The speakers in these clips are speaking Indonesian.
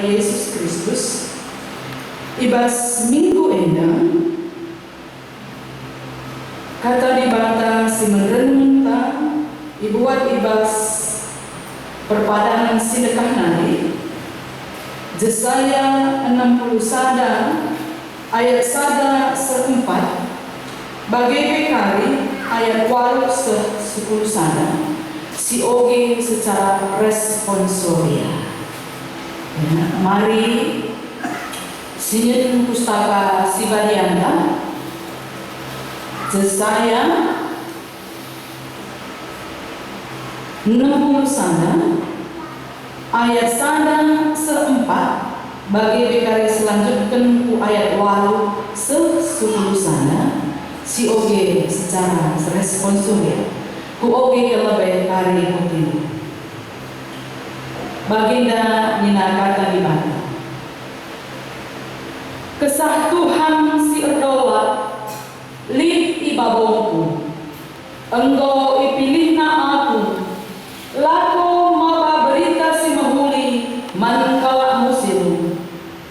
Yesus Kristus. Ibas minggu endang kata dibata si merenungta ibuat ibas perpadangan sedekah nari Yesaya 60 sada ayat sada seempat bagai bekari ayat 8 10 sada si oge secara responsoria. Ya, mari sinyen pustaka Sibadianta Yesaya 60 sada ayat sada seempat bagi bekari selanjutkan ku ayat 8 10 sana si oge secara responsoria ku oge kelebih kari kutin baginda nina kata di mana kesah Tuhan si erdola lip ibabongku engkau ipilihna aku lako maka berita si mahuli mankala musim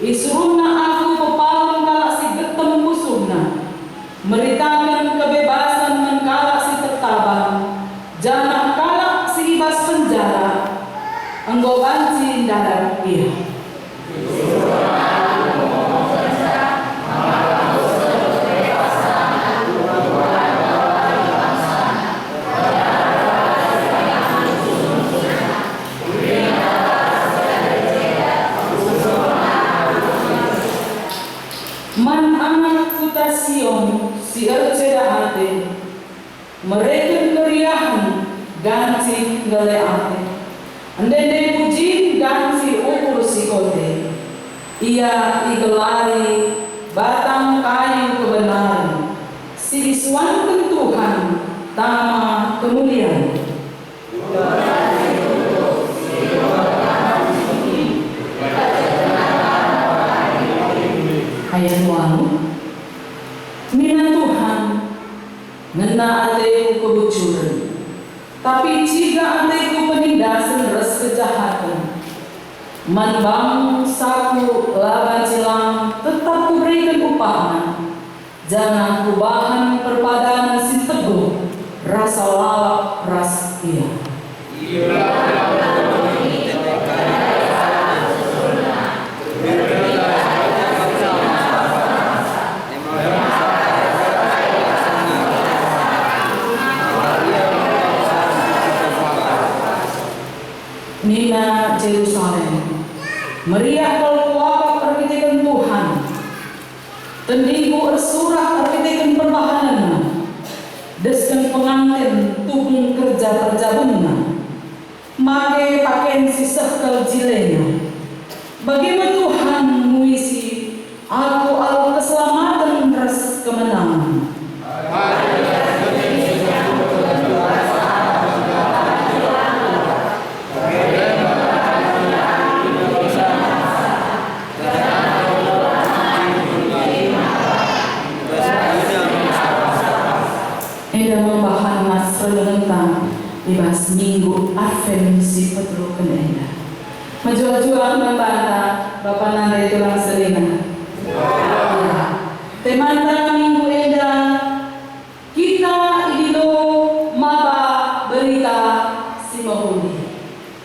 isuruna aku pepalang kala si getem musuhna meritakan kebebasan mankala si tertabang jangan kala si ibas penjara engkau banci darat dia. Man anak kuta Sion si erceda ate mereka keriahan ganci gale ate andende puji ganci ukur si kote ia igelari batang kayu kebenaran si iswankan Tuhan tama kemuliaan ayat walu mina Tuhan ngena ateku kebucuran tapi jika ateku penindasan res kejahatan manbang saku laban silang tetap kuberikan upahnya jangan kubahan perpadangan si teguh rasa lalap ras ia Nina Jerusalem meriah keluar perkitikan Tuhan tendinggu ersurah perkitikan perbahanannya deskan pengantin tubung kerja perjabunnya make pakaian sisah kal jilenya bagaimana Tuhan muisi aku al keselamatan ras kemenangan ibas minggu Advent si petro kenenda majual-jual membantah Bapak Nanda tulang selina temanta minggu enda kita idilo maba berita si mahuli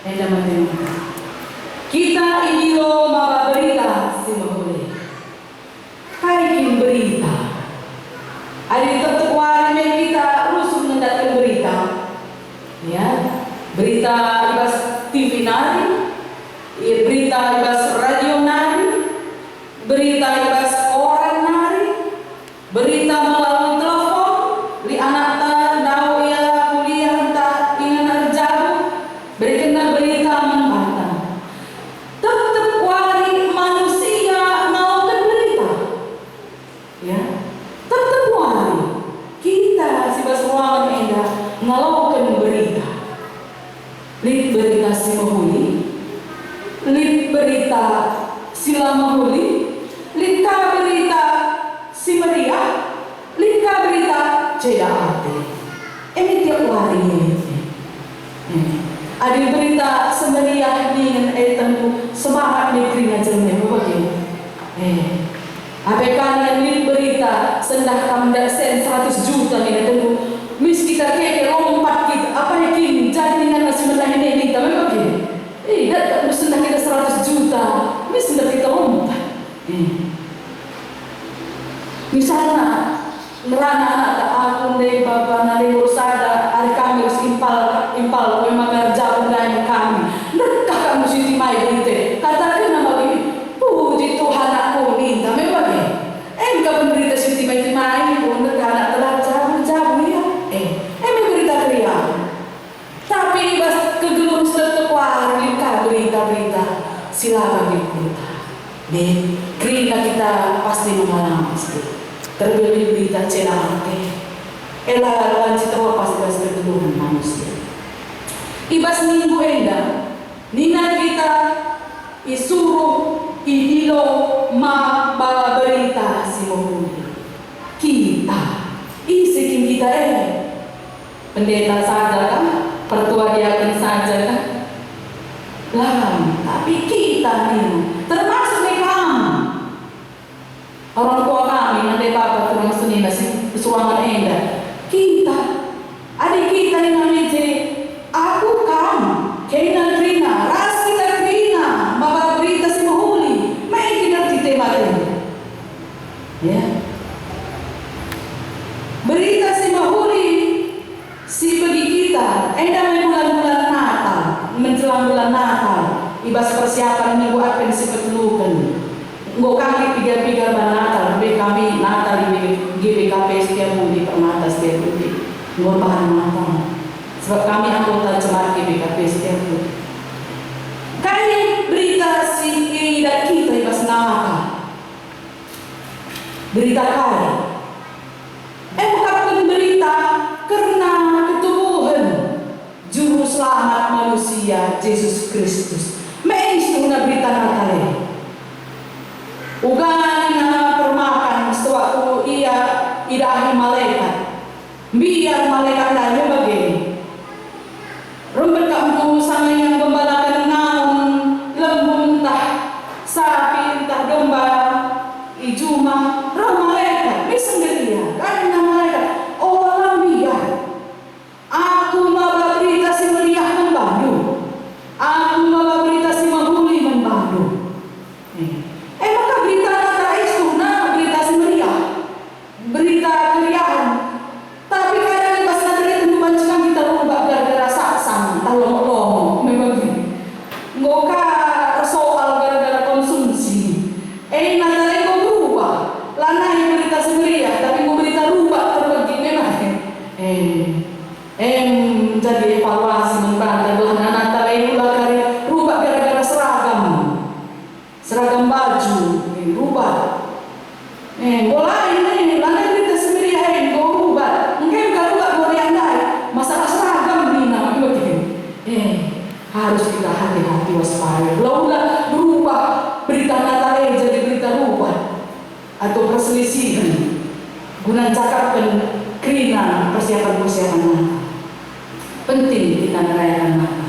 enda matematika kita idilo maba berita si mahuli kaikin berita ada tetap warna kita rusuh mendatang berita ya berita ibas TV nari berita ibas radio nari berita ibas koran nari berita melalui telepon li anak ta dau ya kuliah ta ingan jauh berikan berita membantah tetap wari manusia melakukan berita ya tetap wari kita si bas ruangan endah ngelakukan berita lip berita si mahuli lip berita sila mahuli lika berita si meriah lika berita ceda ate ini tiap hari ini Ada berita semeriah dengan etanmu semangat negeri ngajarnya bagi. Apa kalian lihat berita sendak kamdak sen 100 juta nih etanmu. Mis kita kayak lompat kita apa yakin jadi dengan masih melahin ini tapi bagi. Dah sendak kita 100 juta, mis sendak kita lompat. Misalnya merana anak aku deh bapak nari urusada hari kami harus impal kau makan jauh dari kami nekah kamu sih mai berita katakan nama ini puji Tuhan aku minta membagi kau berita sih mai pun nekah anak telah jauh ya berita kriya tapi bas kegelung setelah lingkar berita silakan berita deh kriya kita pasti mengalami terlebih berita celah elawan citawa pasti kedua manusia. Ibas minggu enda, nina kita isuruh idilo ma bawa berita si mohon kita isikin kita pendeta saja kan, pertua diakin saja kan, tapi kita ini termasuk kamu. Orang tua kami, nanti bapak turun sini nasi suangan enda. Kita, adik kita yang namanya aku kamu, kena Trina, ras kita Trina, bapak berita si mahuli, main kita kita mati. Ya, berita si mahuli, si bagi kita, enda bulan-bulan Natal, menjelang bulan Natal, ibas persiapan minggu apa yang si petelukan. Nggak kami pigar-pigar Natal, tapi kami Natal di GBKP setiap minggu permata setiap minggu. Nggak bahan Natal, sebab kami anggota jemaat GBKP setiap minggu. Kayak berita si dan kita ibas nama berita kaya. Bukan berita karena ketubuhan Juru Selamat manusia Yesus Kristus. Mengisuna berita Natal ini. Ugan na permakan sewaktu ia idahi malaikat biar malaikat lain begini rumput kamu sama yang gembalakan naun lembu entah sapi entah domba ijuma roh malaikat bisa dia karena malaikat orang biar aku malah berita si meriah membantu aku malah berita si mahuli membantu maka berita Natal itu berita semeriah, berita keriaan. Tapi kadang pas Natal itu membacakan kita rubah gara-gara saksang, talong-talong, memang gini. Nggak soal gara-gara konsumsi. Natal itu berubah, lana yang berita semeriah, tapi mau berita rubah terbagi memang. Jadi evaluasi membantah bahwa Natal itu rubah gara-gara seragam baju rubah bola ini lana berita semeriah go rubah mungkin kalau rubah boleh andai masalah seragam bina begini harus kita hati-hati waspada kalau berubah berita Natal jadi berita rubah atau perselisihan guna cakapkan kerina persiapan Natal penting kita merayakan Natal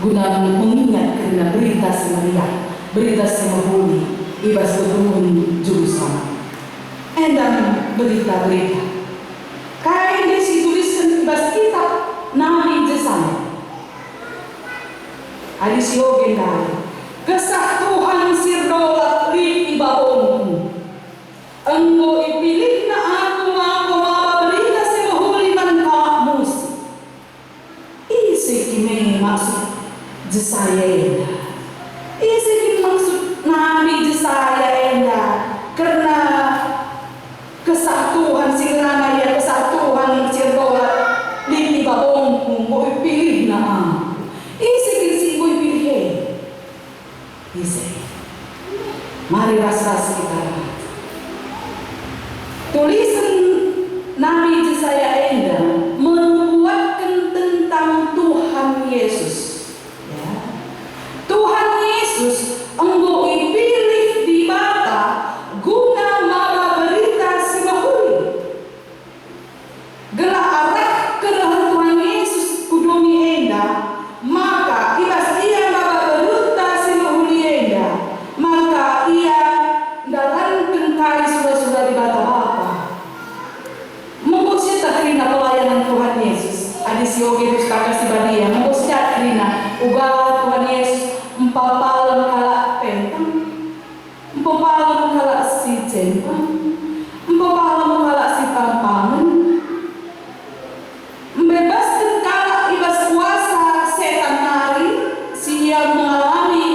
guna mengingat kerana berita semeriah berita semahuli ibas ketubuhan Juru Selamat. Dan berita-berita kain desi tuliskan ibas kita nami jesana adisi ogen dari kesah Tuhan sirdolat li ibahonku engkau ipilih na aku berita semahuli man kamus isi kini maksud jesaya isi maksud nami jesaya enda karena kesatuan siranaya kesatuan sirdola lini babongku mau pilih na isi mau pilih isi mari ras-ras kita tulisan nami jesaya enda menguatkan tentang Tuhan Yesus Tuhan Yesus engkau dipilih di mata guna malah berita si mahuli gelah arah kedahan Tuhan Yesus kudumi enda maka jempang, empapala mengalak si pampangan, membebaskan kalak ibas kuasa setan nari, siap mengalami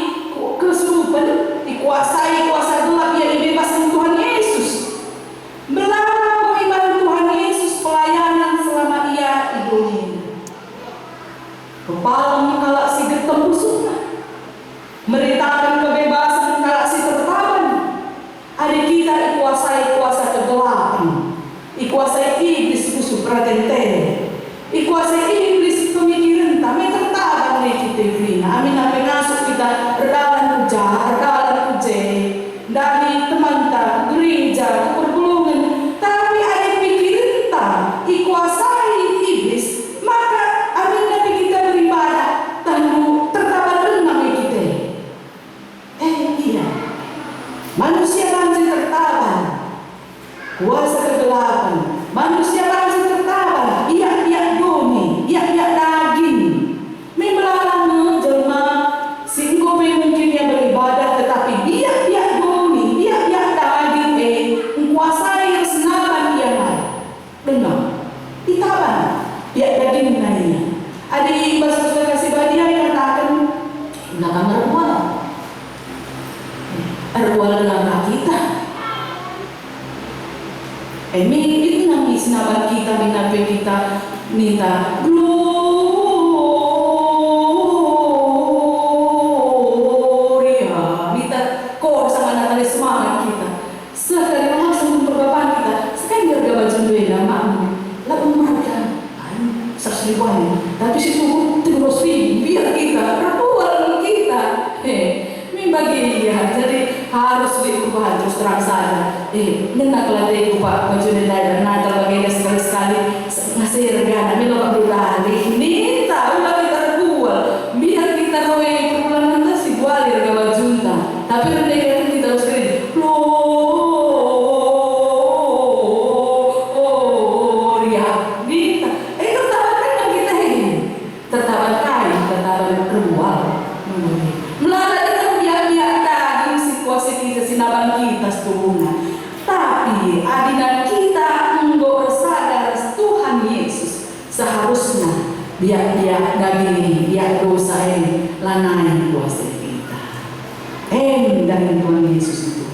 kesurupan, dikuasai kuasa gelap yang dibebaskan Tuhan Yesus. Melarang iman Tuhan Yesus pelayanan selama ia hidup ini. Kepala mengalak si getem musuhnya, meritakan kebebasan kalak si tertawan. Adik kita dikuasai kuasa kegelapan, dikuasai iblis musuh pratentene, dikuasai iblis pemikiran tak tertawan oleh kita ini. Amin. Apa ngasuk kita redalan uje dari teman tak gereja pergulungan, tapi ada pikiran tak dikuasai iblis, maka amin nabi kita beribadah tanpa tertawan renang kita. Iya, manusia masih tertawan kuasa kegelapan, manusia masih tertawan iya doni, iya daging. Memelarang menjelma singgo mungkin yang beribadah, tetapi iya doni, iya daging menguasai kesenangan yang lain. Dengar, ditawan iya daging lainnya. Ada bahasa sudah kasih bagian yang katakan belakang arwah dalam kita. Itu nangis nabar kita, minape kita minta gloria, minta kor sama natali semangat kita. Sekali langsung berbapaan kita, sekali harga baju duena maknya, lalu mereka, 100 ribuan, tapi situ terus biar kita rapuan kita, bagi dia, jadi harus diubah terus terang saja. Nenak latih ubah baju dan natal bagi sekali ngasih regana, melo berlari, minta ulah kita buat, biar kita roe perbulan nanti si buat harga baju entah. Tapi mereka kita harus kiri, gloria, minta. Tertawan kan kita ini, tertawan kain, tertawan keluar, melalui kuasa kita sinaban kita setuhuna. Tapi adinan kita enggak sadar Tuhan Yesus seharusnya dia daging dia dosa ini lanai kuasa kita. Dari Tuhan Yesus itu.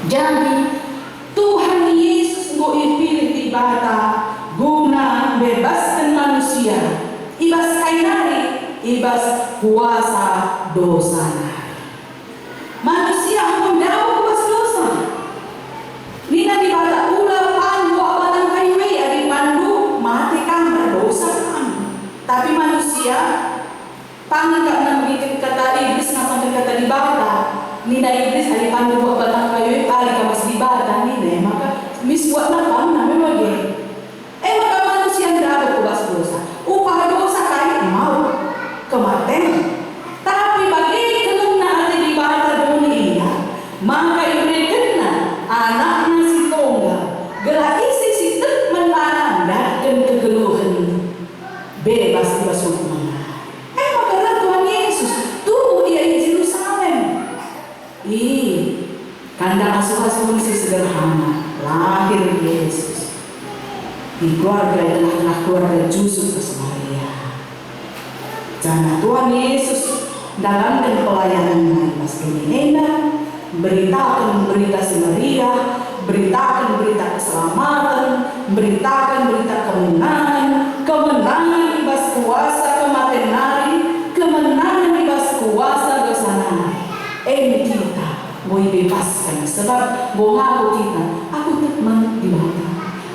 Jadi Tuhan Yesus enggak pilih ibadah guna bebaskan manusia. Ibas kainari, ibas kuasa dosa. Manusia mendapat kuasa dosa. Nina dibata ulah pandu abalan kaiwe di pandu mati kan berdosa kan. Tapi manusia panggil karena begitu kata iblis sampai kata dibata. Nina iblis di pandu abalan kaiwe kali kamas dibata nina maka mis buat napa namanya bagi. Maka manusia mendapat kuasa dosa. Upah dosa kai mau kematian. Tapi bagi kelena ada di bata dunia, maka diberikan anaknya si tongga, gelah isi si menanda dan kegeluhan bebas hukuman. Maka Tuhan Yesus tuh dia di Yerusalem. Kandang asuh-asuh si sederhana, lahir Yesus di keluarga adalah keluarga Yusuf ke Samaria. Jangan Tuhan Yesus dalam pelayanan mas Nena beritakan berita Samaria, beritakan berita keselamatan, beritakan berita kemenangan ibas kuasa kematian nari, kemenangan ibas kuasa dosa nari. Kita mau bebaskan sebab mau kita, aku tetap ibadah,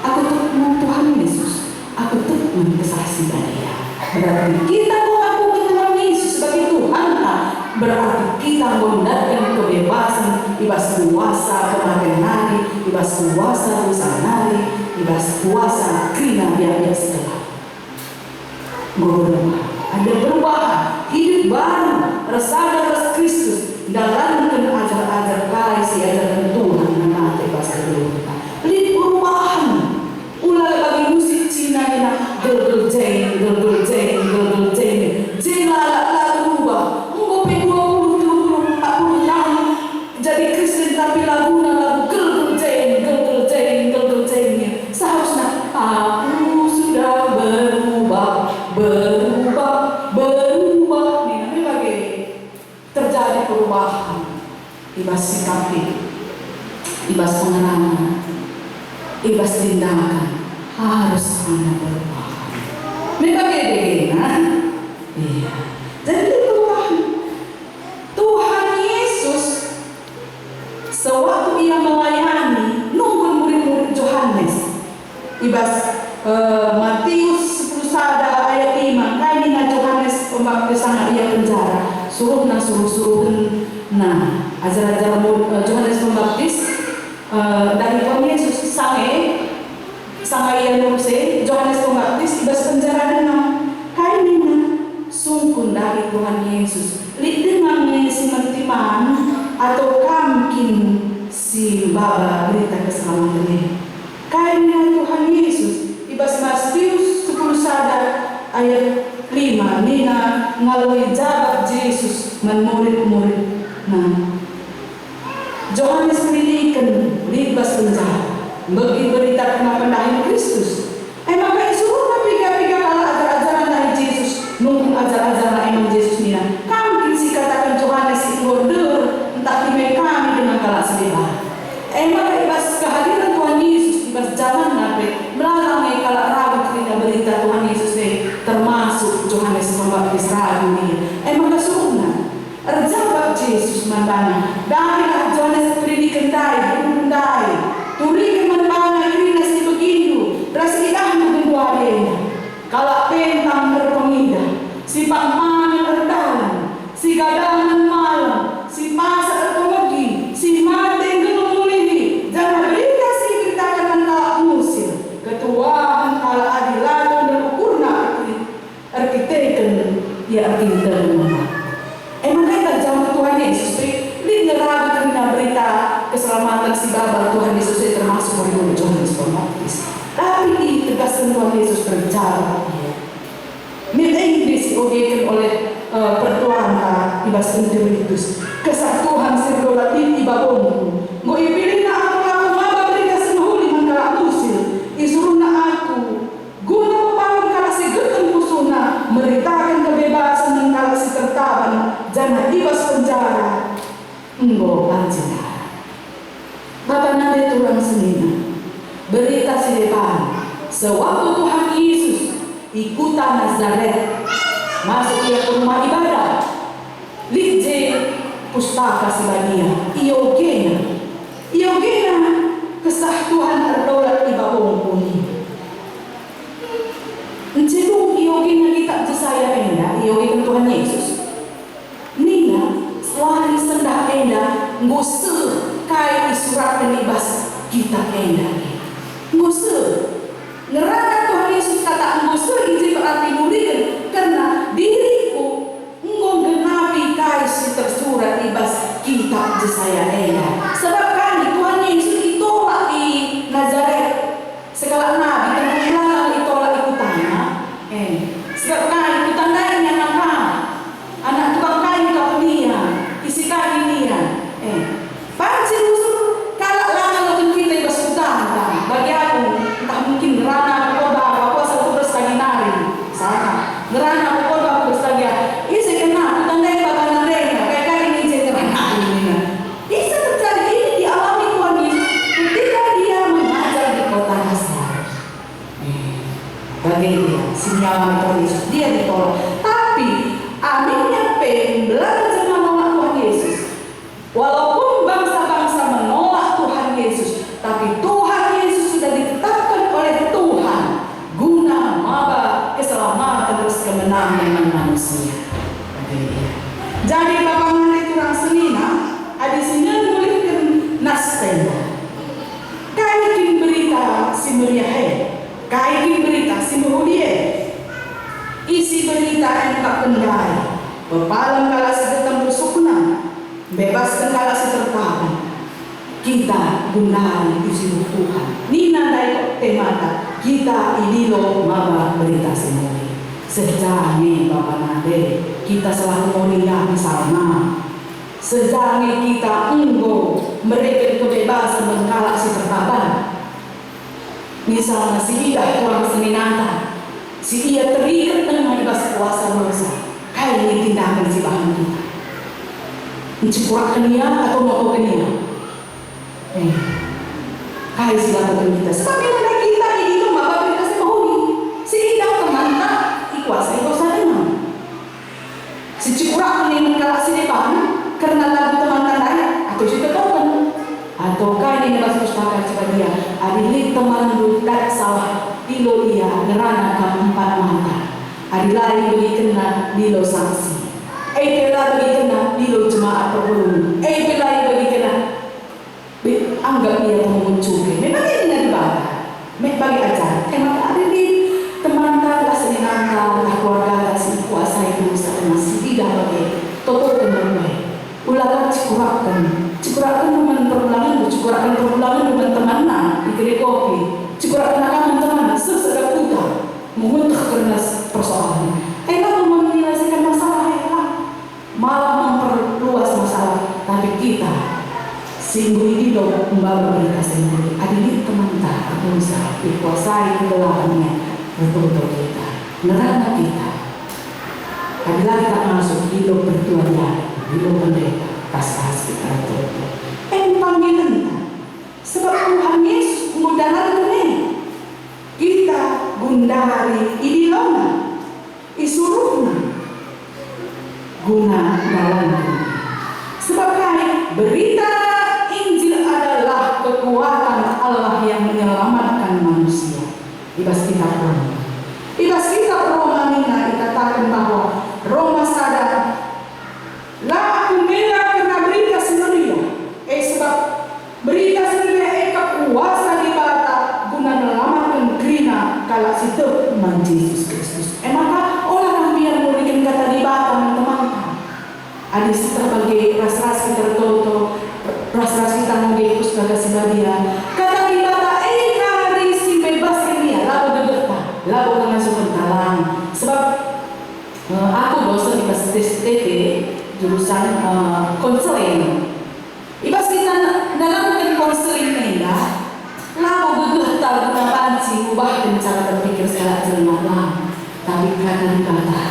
aku tetap Tuhan Yesus, aku tetap kesaksian dia. Berarti kita mengaku Tuhan Yesus sebagai Tuhan, berarti kita menggunakan kebebasan ibas kuasa kematian nari, ibas kuasa dosa nari, ibas kuasa krina biar segala. Ada perubahan, hidup baru, sadar Kristus dalam ajar-ajar kasih ajaran Tuhan menate bahasa kita. Lihat perubahan. Ulah bagi musik Cina ini gel jeng lalu berubah. Enggak 20 30 40 tahun jadi ibas sikapi, ibas pengenalan, ibas tindakan harus Anda berubah. Memang bagaimana? Iya. Jadi Tuhan Yesus sewaktu ia melayani nunggu murid-murid Yohanes. Ibas Matius 10 ayat 5 kainina Yohanes Pembaptis sana ia penjara suruh ajar-ajar Yohanes Pembaptis dari Tuhan Yesus sange ia nurse Yohanes Pembaptis ibas penjara dengan kainina sungkun dari Tuhan Yesus dengan si mentiman atau kamkin si baba berita keselamatan ini kainina Tuhan Yesus ibas Matius 10 ayat 5 nina ngalui jabat Yesus memurid-murid Yohanes pendidikan libas penjara bagi berita pendahin Kristus maka suruh piga-piga kala ajar-ajaran dari Yesus nunggu ajar-ajaran emang Yesus nina kami si katakan Yohanes itu order entah timai kami dengan kala selibat maka ibas kehadiran Tuhan Yesus ibas zaman nabi melalui kala ragu ketika berita Tuhan Yesus termasuk Yohanes Pembaptis ragu maka suruhnya Erjabat Yesus mandana dari Yohanes pendidikan dai turikan mandana ini nasi begitu rasa idahnya berbuahnya kalau pentang berpengida si pangmangan berdalan si gadangan malam si pasar terkomogi si mati genung ini jangan berita si beritakan mentala musir ketuaan kala adilan dan ukurna arkiteken ya arkiteken makanya zaman Tuhan Yesus lihat berita keselamatan si baba Tuhan Yesus termasuk murid Yohanes Pembaptis tapi ditegaskan Tuhan Yesus berbicara Mil Inggris diogekan oleh pertuan ibas interitus kesatuan serdola di babonku ngo ipilih na aku maba berita semahuli mangkala musil isuruh na aku guna membangun kala si geteng pusuna meritakan kebebasan mangkala si tertaban jangan ibas penjara enggo panjina Bapak nanti turang senina berita si depan sewaktu Tuhan Yesus ikutan Nazaret masuk ia ke rumah ibadah lidje pustaka sebania iogena kesah Tuhan ardaulat ibabong puni encedung iogena kita jesaya enda iogena Tuhan Yesus nina selari sendah enda nguse kai surat penibas kita enda nguse neraka Tuhan Yesus kata nguse izin berarti murid karena diriku nggenapi kai tersurat ibas kita jesaya enda sebab kali Tuhan Yesus ditolak di Nazaret segala nabi dan ulama ditolak ikutannya sebab kali ikutan lainnya anak tukang kain kapunia isi kain dia pancing usul kalau lama mungkin kita ibas utang bagi aku entah mungkin gerana apa satu berstagi nari sana gerana apa berstagi isi kena utang lain bapak nari kayak ini isi gerana ini bisa terjadi ini dialami Tuhan Yesus ketika dia mengajar di kota Nazaret bagi dia sinyal Tuhan Yesus dia ditolak tapi aminnya belajar menolak Tuhan Yesus walaupun bangsa-bangsa menolak Tuhan Yesus tapi Tuhan Yesus sudah ditetapkan oleh Tuhan guna maba keselamatan terus kemenangan manusia jadi Bapak nanti kurang senina ada sini nuliskan nastenda kaitin berita si meriahe kaitin berita si muhulie isi berita yang tak kendai pepalang kala si ketemu sukna bebaskan kala si tertahan kita gunai isi Tuhan nina dai temata kita idilo maba berita semua sejani Bapak nade kita selalu monia misalnya sejani kita enggo mereka kebebasan mengkala si tertahan misalnya si idah kurang seminanta si ia terikat dengan ibas kuasa dosa kali ini tindakan si bahan kita mencipurakan dia atau mau dia. Hai silakan kita. Sebab bila kita itu maka kita semua si kita teman tak ikuasai dosa dengan. Si cipurakan yang mengkalak si depan karena lagu teman lain atau si ketokan atau kain yang bahasa pustaka sebagai adilik teman lu tak salah ilo ia nerana keempat mata adilai bagi kena dilo sanksi bela bagi kena dilo jemaat perbulu bela bagi kena anggap dia memunculkan memang ini dengan ibadah bagi ajar maka adilik teman tak senang tak keluarga tak si kuasa itu masih tidak bagi toto teman baik ulangan cikurakan teman perbulangan teman teman di kedai kopi cikurakan akan teman sesedap putar menguntah karena persoalan lalu menyelesaikan masalah malah memperluas masalah tapi kita singgung ini loh membawa berita sendiri adik teman tak bisa dikuasai kegelapannya betul-betul kita neraka kita adalah kita masuk di lo bertuanya di lo pendeta kas-kas kita betul-betul panggilan sebab Tuhan Yesus mudahan kita gundari idilona isuruhna guna dalam sebab berita Injil adalah kekuatan Allah yang menyelamatkan manusia. Ibas kitab Roma Nina dikatakan bahwa Roma sadar lah kumela kena berita sendiri sebab berita sendiri kuasa di bata guna menyelamatkan kerina kalau situ iman Yesus Kristus maka orang biar memberikan kata di bata teman-teman ada sebagai ras-ras kita toto ras-ras kita mungkin sebagai sebagian kata di bata kari si bebas ini lalu bergetar lalu dengan sebentar sebab aku bosan di STT jurusan konseling ibas kita dalam konseling ini lalu bergetar kenapa sih ubah cara berpikir segala jelas tapi kata di bata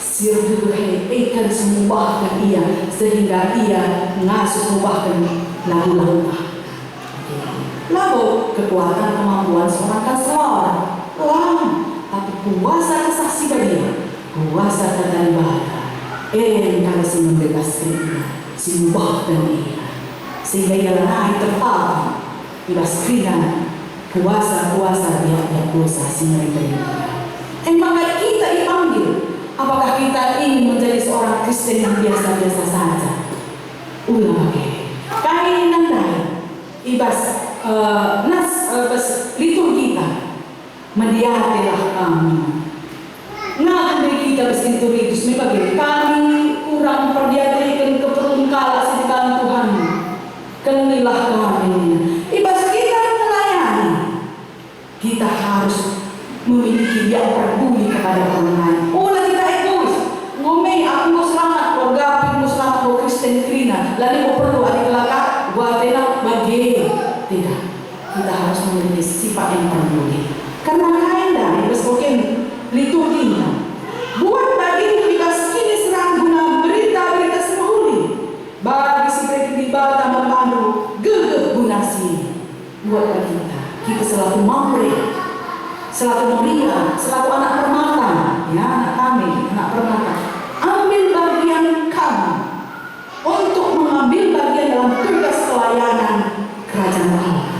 sirduhe ikan semubahkan ia sehingga ia ngasuh mubahkan lalu kekuatan kemampuan seorang kasar tapi kuasa kesaksi dia kuasa kata ibadah kalau si membebaskan ia si mubahkan ia sehingga ia naik terpal dibaskan kuasa dia dosa si mereka maka kita dipanggil. Apakah kita ingin menjadi seorang Kristen yang biasa-biasa saja? Kain nandai ibas liturgi kita mediatilah kami. Dari kita berliturgius memang kami kurang perdiatikan keperluan kalah sedekah Tuhan. Kenilah kami. Ibas kita melayani. Kita harus memiliki yang peduli kepada orang lain. Aku selamat keluarga, aku selamat keluarga Kristen Krina. Lalu aku perlu adik kelakar, buat enak bagi tidak. Kita harus memiliki sifat yang peduli. Karena kaindah, mungkin liturginya. Buat bagi bebas kini serang guna berita-berita semahuli. Bagi si tiba tambah mandu, gegeh guna si. Buat bagi kita selalu mampu, selalu mulia, selalu anak permata, ya anak kami, anak permata. Ambil bagian kamu untuk mengambil bagian dalam tugas pelayanan kerajaan Allah.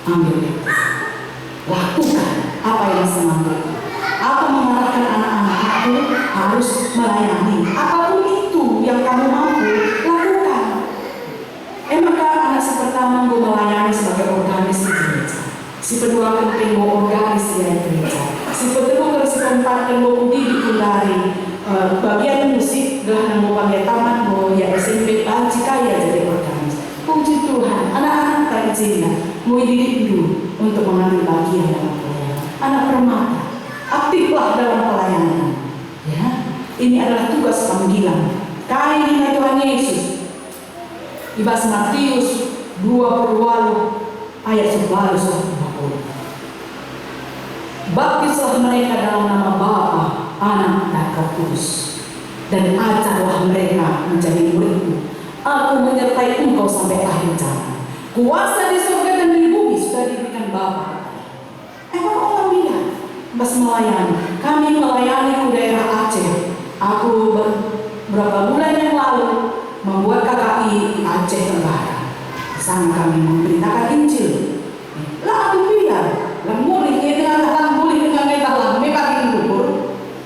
Ambil itu, lakukan apa yang semampu. Aku mengarahkan anak-anakku harus melayani. Apapun itu yang kamu mampu, lakukan. Maka anak si pertama gue melayani sebagai organis di gereja. Si kedua penting gue organis di gereja. Si kedua si keempat gue dididik dari bagian musik gelah nang pakai taman ya SMP jika ya jadi organis. Puji Tuhan, anak-anak tadi Cina mau dididik dulu untuk mengambil bagian dalam pelayanan. Anak permata, aktiflah dalam pelayanan. Ya, ini adalah tugas panggilan. Kainnya Tuhan Yesus. Ibas Matius 20 ayat 11-20. Baptislah mereka dalam nama Bapa, Anak dan Roh Kudus. dan ajarlah mereka menjadi muridku. Aku menyertai engkau sampai akhir zaman. Kuasa di surga dan di bumi sudah diberikan Bapa. Emang orang bilang, Mas melayani. Kami melayani di daerah Aceh. Aku beberapa bulan yang lalu membuat KKI di Aceh Tenggara. Sana kami memberitakan Injil. Lah aku bilang, lemuri dengan datang boleh dengan metah mereka kubur.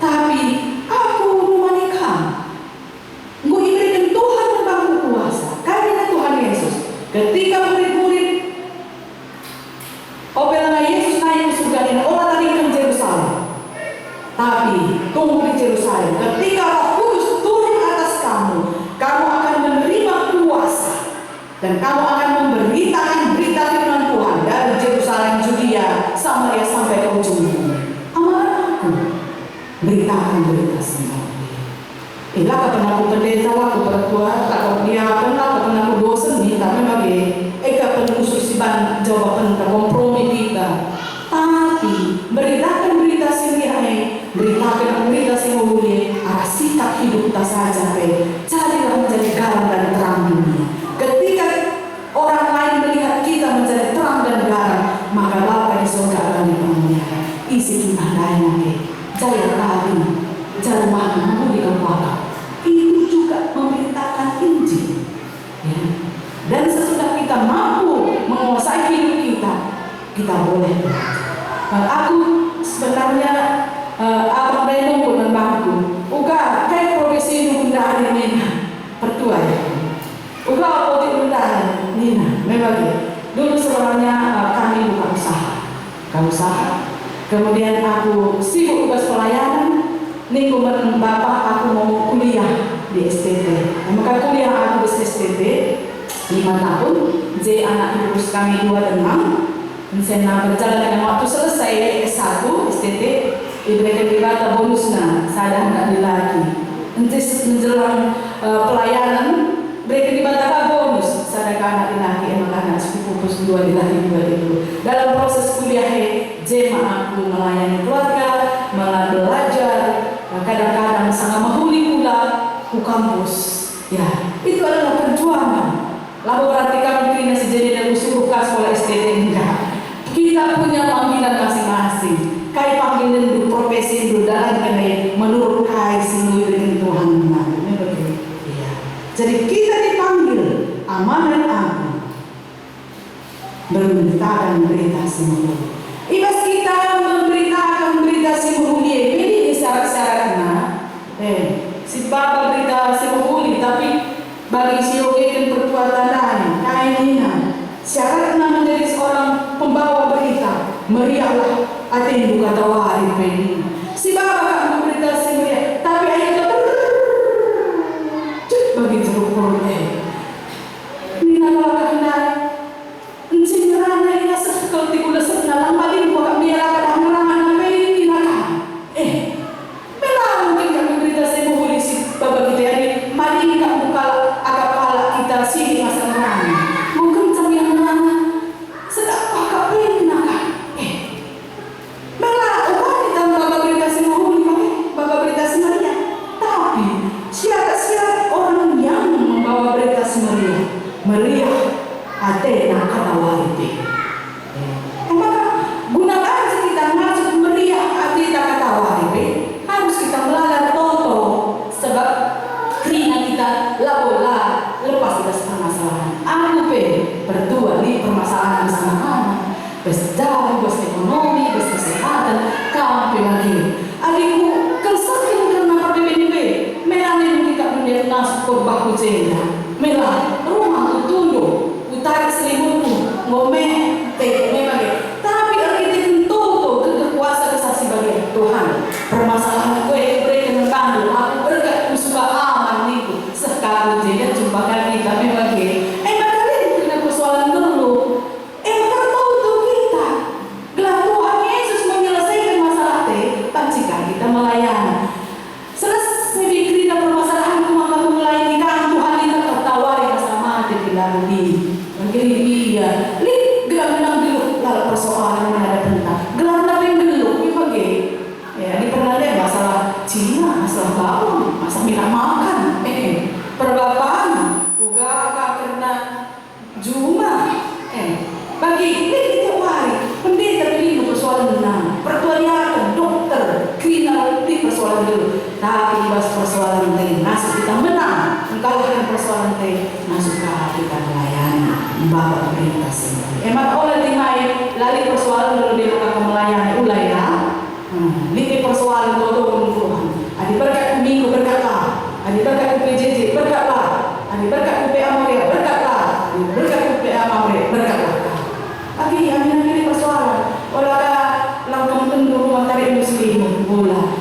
Tapi aku menikah. Gue berikan Tuhan tentang kuasa. Karena Tuhan Yesus. Ketika murid-murid Opelana Yesus naik ke surga dan orang tadi ke Yerusalem. Tapi tunggu di Yerusalem. Ketika Roh Kudus turun atas kamu, kamu akan menerima kuasa dan kamu akan memberitakan berita firman Tuhan dari Yerusalem, Judea, Samaria sampai ke ujung bumi. Amanah aku beritakan berita semua. Ilah pernah aku pendeta, aku pertua, tak dia pernah aku dosen ni, tapi bagi eka penusul siban jawaban kompromi kita. Tapi beritakan berita sendiri, beritakan berita sendiri, arah sikap hidup kita saja. Carilah menjadi garam dan terang dunia. Ketika orang lain melihat kita menjadi terang dan garam, maka Bapa di surga akan dimuliakan. Isi kita lain jaya kali, jaya mahal memulihkan Bapa. Itu juga memberitakan Injil. Ya. Dan sesudah kita mampu menguasai hidup kita boleh belajar. Aku sebenarnya abang Reno pun membantu. Uga kayak profesi bunda Nina pertua ya. Uga apa bunda Nina memang dulu sebenarnya kami buka usaha. Kemudian aku sibuk tugas pelayanan. Nih kemudian bapak aku mau kuliah di STT. Maka kuliah aku di STT 5 tahun. Jadi anak ibu kami 2 dan 6. Saya berjalan dengan waktu selesai S1 STT. Diberikan dibata bonusnya. Saya tidak dilagi. Nanti menjelang pelayanan mereka dibatakan bonus. Saya anak dilagi emang anak sepupu 2 dilagi 2 itu. Dalam proses kuliah jemaah aku melayani keluarga, malah belajar. Kadang-kadang sangat menghuni pula ke kampus. Ya, itu adalah perjuangan. Lalu berarti kami sejadi dan usul ke sekolah STT enggak. Kita punya panggilan masing-masing. Kai panggilan itu profesi itu dalam kena menurut kai sinui dengan Tuhan. Ya. Jadi kita dipanggil amanat aku memberitakan berita semua. Ibas kita memberitakan berita semua. Ini syarat-syaratnya. Si Bapak berita semua, tapi bagi si dan perbuatan lain, kainnya syaratnya menjadi seorang pembawa berita. Meriahlah hati buka tawari ini. Si Bapak berita semua, tapi ayat bagi jeruk ini nama kenal. Encik kerana ini sesuatu tiga sebelah lama ini bukan biar ada orang ini nak. Memang mungkin kami berita saya boleh si Bapak kita ini. Mari kita buka agak pala kita sini masa orang. Mungkin kami yang mana sedap pakak ini nak. Memang orang kita Bapak berita saya boleh Bapak berita sebenarnya. Tapi siapa orang yang membawa berita sebenarnya meriah Atena kata wariti. Maka gunakan kita masuk meriah Atena kata wariti. Harus kita belajar toto sebab krina kita labola lepas dari permasalahan. Aku berdua di permasalahan bersama-sama. Bersejarah, ekonomi, kesehatan, kamu lagi. Adikku kesakin karena PBB. Melanin kita punya nasib baku jenda. Melah rumah tunduk. Tarik selimutmu, ngomeh, memang. Tapi artinya toto kekuasaan kesaksi bagi Tuhan. Permasalahan gue berikan bantu, aku berkat suka aman nih. Sekarang jadi jumpa kali kita memang. Kalian punya persoalan dulu. Maka toto kita. Gelar Tuhan Yesus menyelesaikan masalah jika kita melayani. Selesai kita permasalahan maka melayani kan Tuhan kita tertawari bersama di dalam diri. Dia, lihat gerak menang dulu. tapi ibas persoalan teh masuk kita menang, mengkalahkan persoalan teh masuk kita melayani, membawa perintah sendiri. Emang oleh timai lali persoalan dulu dia bukan melayani ulai ya. Ini persoalan todo Tuhan. Adi berkat minggu berkatlah, adi berkat PJJ berkatlah, adi berkat PA Maria berkatlah, adi berkat PA Maria berkatlah. Lagi ini persoalan. Orang lakukan tentu rumah tarik muslim bola,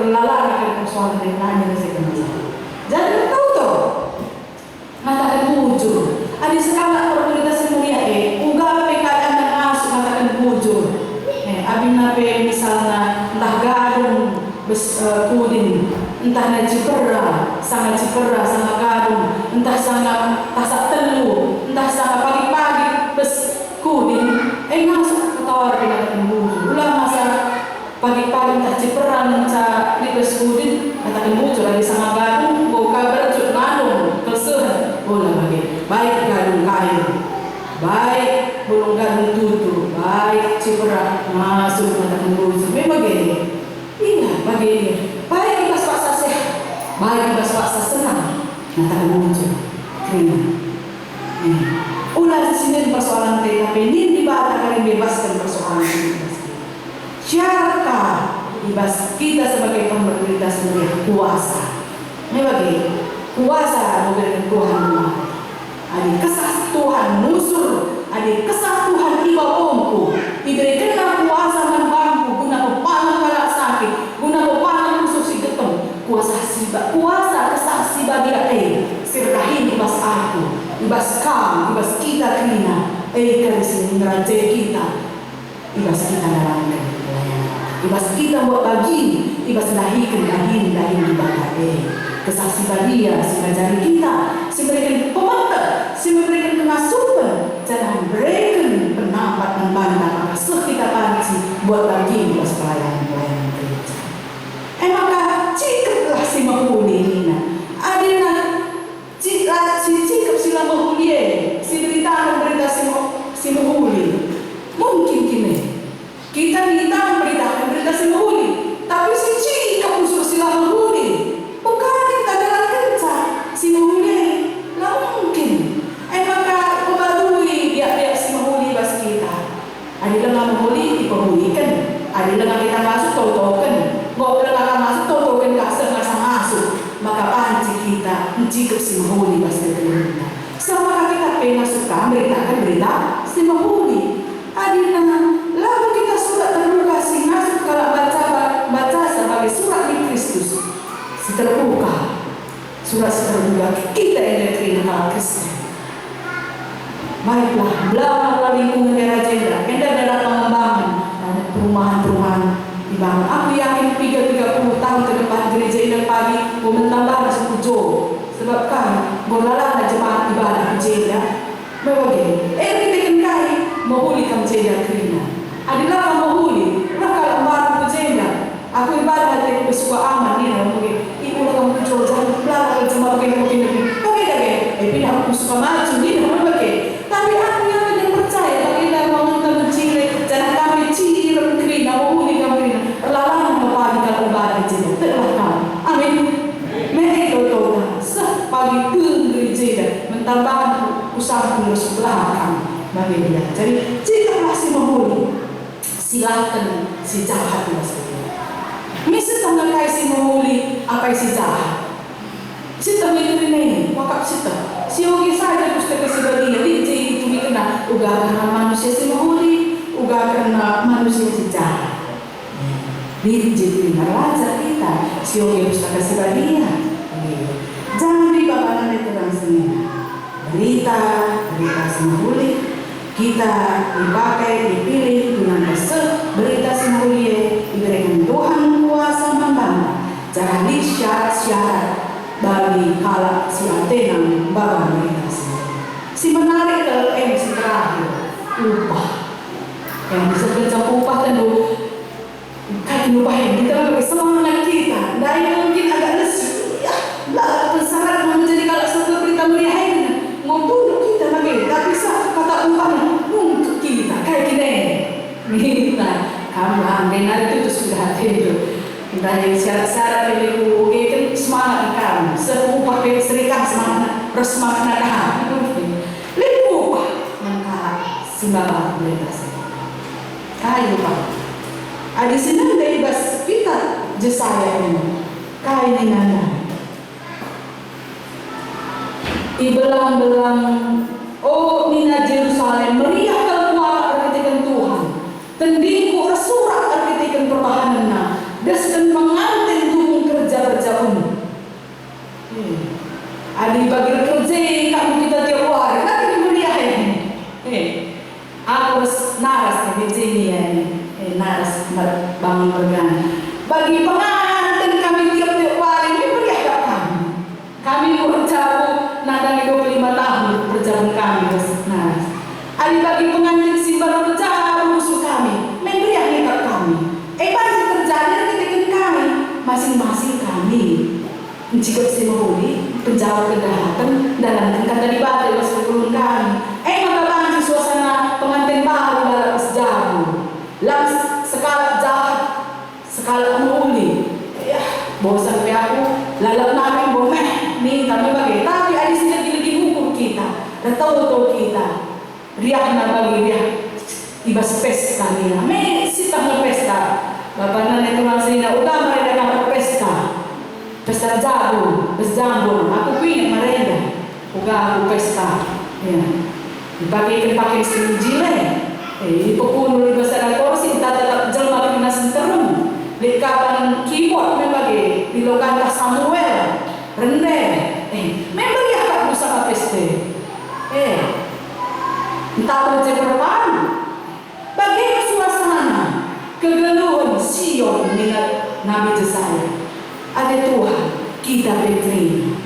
lalari persoalan yang lain yang saya kenal. Jadi tahu toh, matakan bujur. Adi sekarang organisasi mulia unggah PKN dan masuk matakan bujur. Abi nape misalnya entah gadung kudin, entah na Cipera, sangat gadung, entah sangat tasak telu, entah sangat pagi-pagi bes kudin, masuk ketawar dengan bujur. Ulah masa pagi-pagi entah Cipera, entah di bes kudin, katakan bujur lagi sangat gadung, buka bercut ngadung, kesuhan, boleh bagi baik gadung kayu, baik bulung gadung tutu, baik Cipera masuk katakan bujur. Memang begini. Iya, bagi baik ibas paksa sehat, baik ibas paksa senang, katakan bujur. Terima. Ulah di sini persoalan tapi ini dibatakan bebaskan persoalan ini. Siapakah ibas kita sebagai pemerintah sendiri kuasa? Ini bagi kuasa memberikan Tuhan rumah. Adik kesah Tuhan musur, adik kesah Tuhan iba omku, diberikanlah kuasa membangku guna pepanang kalak sakit, guna pepanang musuh si getong, kuasa kesah si bagia sirkahin ibas aku, ibas kam, ibas kita kena, kali sini ngerajai kita, ibas kita dalam ibas kita buat bagi, ibas dahikan dahin dibaga kesah si bagia, si ngajari kita, si berikan pemantak, si memberikan kemasukan, jangan berikan pendapat membantah, maka kita panci buat bagi ibas pelayanan gereja. Maka cikaplah si mahuli nina, adina si cikap sila mahuli si berita si mahuli. Mungkin kita minta memberitakan berita si mahuli, tapi si cikap usul sila mahuli. Bukan kita dalam kerja si mahuli, nggak mungkin. Maka kebarui dia si mahuli bas kita. Ada dengan mahuli diperhulikan, ada dengan kita masuk totokan, nggak dengan masuk totokan nggak masuk. Maka panci kita mencikap si mahuli bas kita. Sama kita masukkan berita si mahuli. Ada dengan lalu kita surat terbuka si masuk kalau baca sebagai surat di Kristus. Terbuka surat terbuka kita yang diterima Kristus. Baiklah, belajar lingkungan daerah jenderal, daerah pengembangan, dan perumahan dibangun. Aku yakin 30 tahun ke depan gereja ini pagi mau mentambah masuk pujo, sebab kan berlalang jemaat ibadah jenderal. Bagaimana? Kita kan kai mahuli kam jenderal kerina. Adalah kam mahuli, ulah kalau baru jenderal. Aku ibadah hati bersuka aman ni nak mungkin. Ibu nak pujo jangan belajar cuma pakai. Pindah aku suka maju ni nak pakai. Tapi aku yang percaya kalau kita mau mencari jangan kami ciri kerina mahuli kami kerina. Lalang pagi kalau ibadah jenderal telah kamu. Amin. Mereka tahu pagi gereja mentambahkan usaha sebelah kamu bagi dia. Jadi jikalau si mahuli silakan si jahat masuk. Mesti tanggal kai si mahuli apa si jahat. Sita ini wakap sita. Si ogi saja pustaka si badia jadi itu dikena uga karena manusia si mahuli, uga karena manusia si jahat. Jadi raja kita si ogi pustaka si badia. Jangan dibawa itu langsung. Berita si mahuli kita dipakai, dipilih dengan berita si mahuli diberikan Tuhan kuasa membangga. Jangan syarat-syarat bagi kalak si Athena membawa berita si menarik kalau si terakhir upah yang bisa kerja upah dan kayak upah yang kita bagi semangat kita. Dari mungkin agak lesu ya, pesawat menjadi kalau satu berita meriah ngomong kita lagi, tapi kata upah untuk kita kayak gini minta kamu dengar itu sudah ada itu dan dari syarat-syarat yang kan semangat kan, serupa pakai serikan semangat, bersemangat nadahan. Lepas maka simbah berita kayu pak. Ada senang dari bas kita Jesaya ini kayu ini nana. Ibelang-belang oh Nina Jerusalem meriah keluar artikan Tuhan. Tendingku resurak artikan pertahanan. Dan mengantin tubuh kerja berjauh. Adi bagi kerja kamu kita tiap hari nanti meriah ini. Aku harus naras di sini ya. Naras bangun bergan. Bagi pengantin kami tiap-tiap hari ini meriah tak kami. Kami berjauh nada 25 tahun perjalanan kami naras. Adi bagi pengantin si baru berjauh musuh kami. Meriah tak kami. Pasti terjadi ketika kami masing-masing kami mencikap simahuli penjawab kejahatan dalam kata dibaca sebelum kami maka suasana pengantin baru dalam sejarah langsung skala jahat skala muli ya bosan pe aku lalap namin bomeh nih kami bagi tapi ada sini lagi hukum kita dan tahu kita riak na bagi riak ibas pesta nila may sitang pesta bapak nana itu masih na utama mereka dapat pesta jago, jambu, aku pilih mereka, aku pesta, ya, dipakai senjile, ipukul di besar korsi kita tetap jelma di nasi terung, di kapan keyboard membagi di lokal Samuel, rende, memang ya tak usah pesta, entah apa berpan, bagaimana suasana kegeluhan Sion dengan Nabi Jesaya. Ada Tuhan kita berterima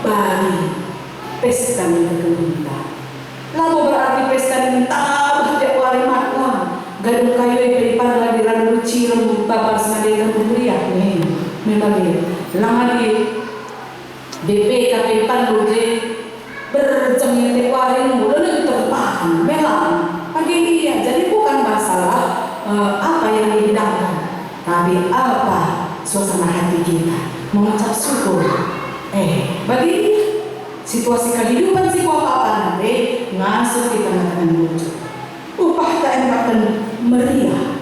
bagi pesta minta. Lalu berarti pesta minta setiap hari malam gadung kayu yang pada di randu cirum babar semadai kemudian memang lama di BPKP Pandude berjam tiap hari mulai tertahan memang pagi dia jadi bukan masalah apa yang dihidangkan tapi apa suasana hati kita mengucap syukur. Bagi situasi kehidupan si apa nanti ngasuh kita akan muncul. Upah tak akan meriah,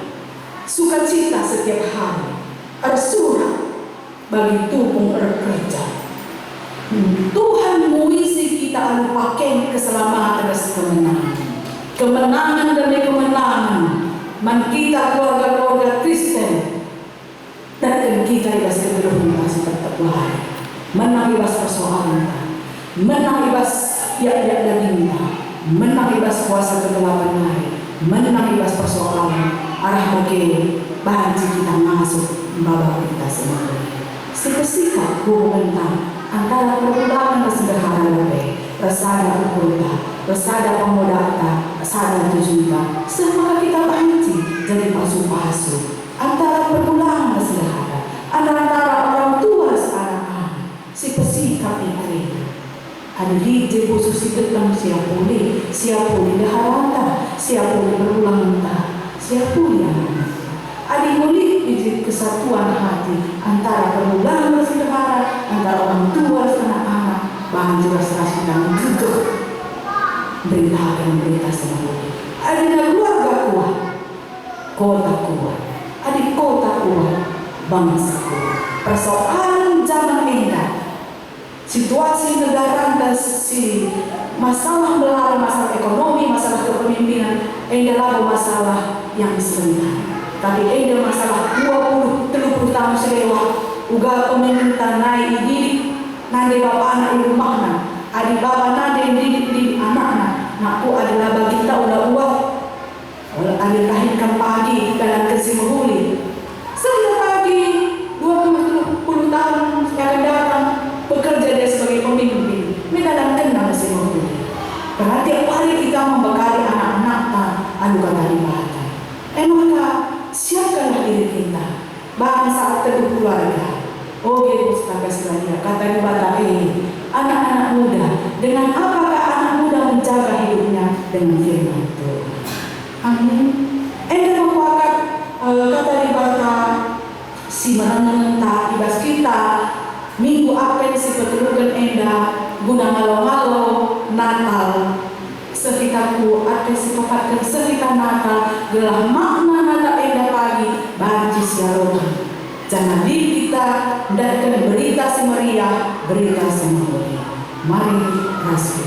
sukacita setiap hari, arsurat bagi tubuh kerja. Tuhan mengisi kita alu pakai keselamatan dan kemenangan demi kemenangan. Man kita keluarga-keluarga Kristen. Dan kita ibas kebenaran masih tetap lahir. Menang ibas persoalan, menang ibas ya daging, menang ibas kuasa kegelapan lahir, menang ibas persoalan arah bagi bahan kita masuk bawa kita semua. Sikap hubungan antara perubahan dan sederhana lebih, resada berubah, resada pemudaan, resada tujuan. Semua kita banci jadi pasu-pasu. Antara pergulangan dan sederhana antara orang tua dan anak-anak si pesikap itu ada hiji khusus itu tentang siapa boleh daharata siapa boleh berulang siapa boleh ada boleh hiji kesatuan hati antara pergulangan dan sederhana antara orang tua dan anak-anak bahan jelas dan juga beritakan berita semua ada keluarga kuat kota kuat adik kota kuat, bangsa kuat. Persoalan zaman indah, situasi negara dan masalah melalui masalah ekonomi, masalah kepemimpinan, adalah masalah yang sebentar. Tapi ada masalah 20-30 tahun selewat, uga pemerintahan naik didik, nanti bapak anak di rumahnya, adik bapak nanti didik anak-anak, aku adalah bagi kita ulah ada lahirkan pagi dalam kesimahuli. Setiap pagi 20 tahun sekarang datang bekerja dia sebagai pemimpin. Ini dalam kenal kesimahuli. Berarti hari kita membekali anak-anak anu kata ibadah. Maka siapkanlah diri kita. Bangsa teduh keluarga. Oke, Ustaz sekalian kata ibadah ini anak-anak muda. Dengan apakah anak muda menjaga hidupnya dengan firman Tuhan? Amin. Enda membuat kata ibadah si mana Minggu Apen si petulukan enda guna ngalo-ngalo Natal sekitarku ate si pakat sekitar Natal gelah makna Natal enda pagi bancis yarohan. Jangan diri kita dan berita si Maria, berita si Maria. Mari kasih.